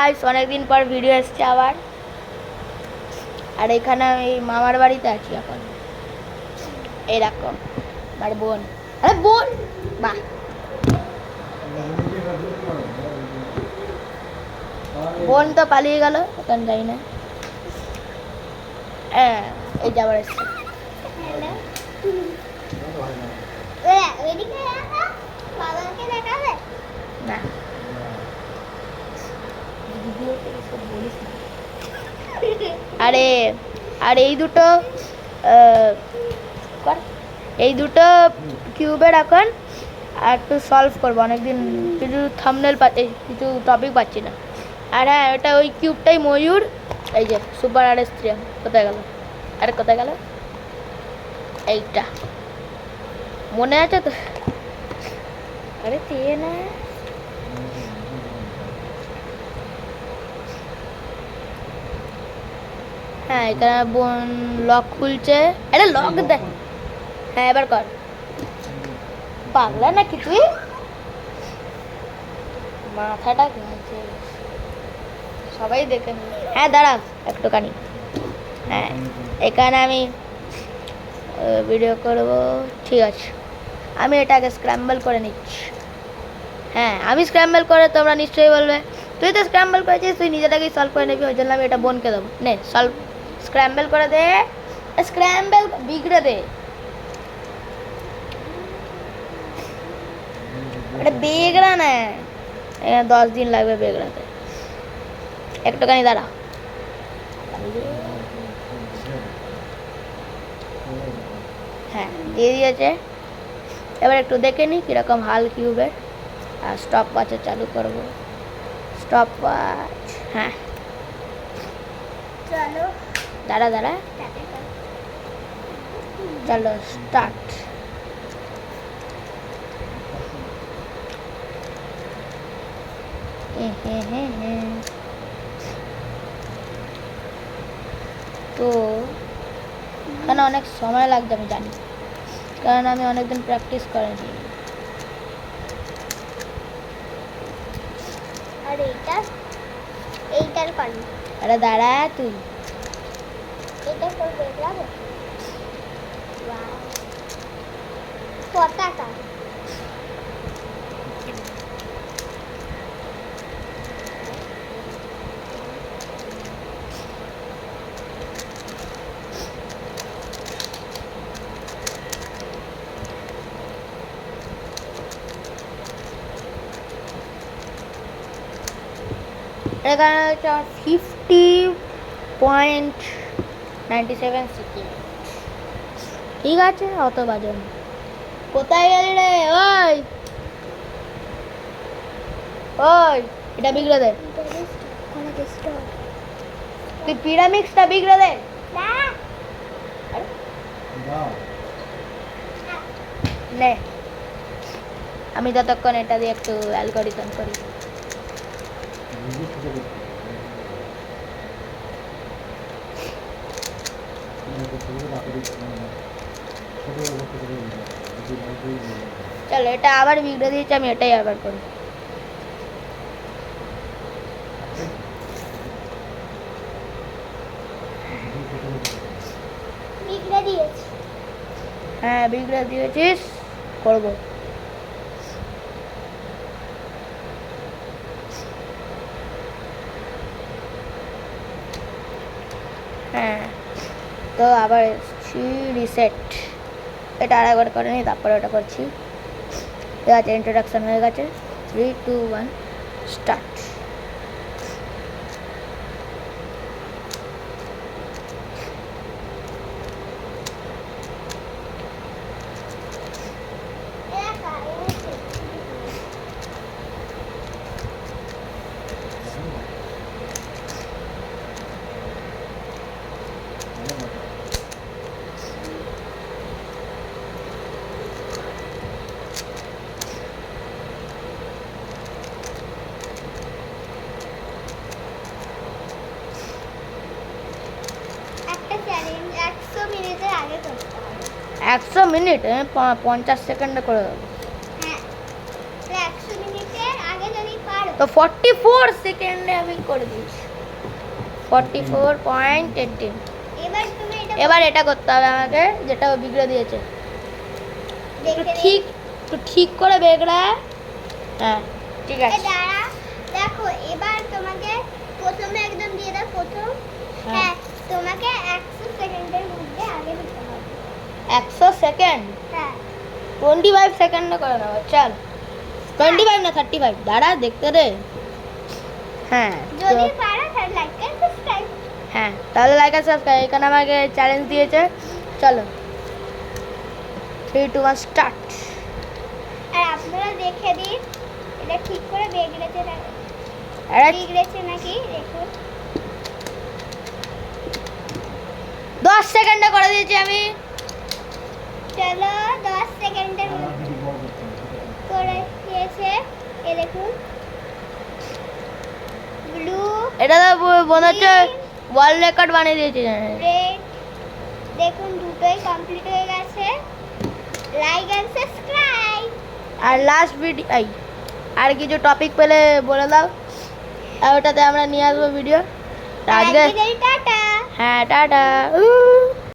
Guys, অনেকদিন পর video এসছে আবার। আর এখানে আমি মামার বাড়িতে আছি এখন। এই দেখো আমার বোন। আরে বোন, বাহ, বোন তো পালিয়ে গেল, এখন যাই না। হ্যাঁ, এই যে আবার এসছে। না, আরে আর এই দুটো এই দুটো কিউবের এখন একটু সলভ করবো। অনেকদিন কিছু থাম্বনেল কিছু টপিক পাচ্ছি না। আর হ্যাঁ, ওটা ওই কিউবটাই ময়ূর। এই যে সুপার RS3 কোথায় গেল? আরে কোথায় গেল? এইটা মনে আছে তো? আরে তে না, হ্যাঁ এখানে বোন লক খুলছে। আরে লক দে, হ্যাঁ এবার কর। পাগলা নাকি তুই? মাথাটা ঘুরছে, সবাই দেখে নি। হ্যাঁ দাঁড়া একটুখানি। হ্যাঁ এখানে আমি ভিডিও করব, ঠিক আছে। আমি এটাকে স্ক্র্যাম্বল করে নিচ্ছি। হ্যাঁ আমি স্ক্র্যাম্বল করে, তোমরা নিশ্চয়ই বলবে তুই তো স্ক্র্যাম্বল করেছিস, তুই নিজেটাকেই সলভ করে নিবি। ওই জন্য আমি এটা বোনকে দেবো। নে সলভ, স্ক্র্যাম্বল করে দে, স্ক্র্যাম্বল বিগড়ে দে। এটা বেগড়া না, 10 দিন লাগবে বেগড়াতে। একটুখানি দাঁড়া। হ্যাঁ দিয়ে দিয়েছে। এবার একটু দেখে নিই কীরকম হাল কিউবের। আর স্টপ ওয়াচে চালু করব, স্টপ ওয়াচ। হ্যাঁ চলো, দাঁড়া দাঁড়া, চলো স্টার্ট। তো এখানে অনেক সময় লাগবে আমি জানি, কারণ আমি অনেকদিন প্র্যাকটিস করিনি। আর এইটার করবি। আরে দাঁড়া তুই, এটা করবে যাবে পতাকা। এখানে 50.97 সেকেন্ড। ঠিক আছে, অত বাজে না। কোথায় গেলি রে? ওই ওই, এটা বিগড়ে দে। তুই পিরামিডসটা বিগড়ে দে। নে, আমি ততক্ষণ এটা দিয়ে একটু অ্যালগরিদম করি। চলো এটা আবার বিগড়ে দিয়েছি, আমি এটাই আবার করি। হ্যাঁ বিগড়ে দিয়েছিস, করবো। হ্যাঁ তো আবার এসছি, রিসেট। এটা আরেকবার করে নিই, তারপরে ওটা করছি। ঠিক আছে, ইন্ট্রোডাকশন হয়ে গেছে। 3, 2, 1 স্টার্ট। একটা চ্যালেঞ্জ 100 মিনিটের আগে করতে হবে। 100 মিনিট 50 সেকেন্ডে করে দেবো। হ্যাঁ, 100 মিনিটের আগে যদি পারো তো 44 সেকেন্ডে আমি করে দিয়েছি 44.18। এবার তুমি এটা এবার এটা করতে হবে আমাকে, যেটা ও বিগড়ে দিয়েছে। দেখে একটু ঠিক করে বেগড়া। হ্যাঁ ঠিক এ আছে। দাঁড়া, দেখো এবার তোমাকে প্রথমে একদম দিয়ে দাও প্রথম। হ্যাঁ। হ্যাঁ, তোমাকে 100 সেকেন্ডের মধ্যে আগে দিতে হবে। 100 সেকেন্ড, হ্যাঁ 25 সেকেন্ডে করে নেবো। চল 25 না 35, দাঁড়া দেখতে দে। হ্যাঁ যদি তো পারো তাহলে লাইক আর সাবস্ক্রাইব। হ্যাঁ তাহলে লাইক আর সাবস্ক্রাইব। এখানে আমাকে চ্যালেঞ্জ দিয়েছে। চলো 3 2 1 স্টার্ট। আর আপনারা দেখে দিন এটা ঠিক করে বেগড়েছে না, আরে বিগড়েছে নাকি দেখুন। 10 সেকেন্ডে করে দিয়েছি আমি। চলো 10 সেকেন্ডের মধ্যে করে দিয়েছে। এ দেখুন ব্লু এটা তো মনে হচ্ছে ওয়ার্ল্ড রেকর্ড বানিয়ে দিয়েছে। রেড, দেখুন দুটোই কমপ্লিট হয়ে গেছে। Like and subscribe. আর লাস্ট ভিডিও আর কিছু টপিক পেলে বলে দাও, আর ওটাতে আমরা নিয়ে আসবো ভিডিও। আজকে টাটা। হ্যাঁ টাটা।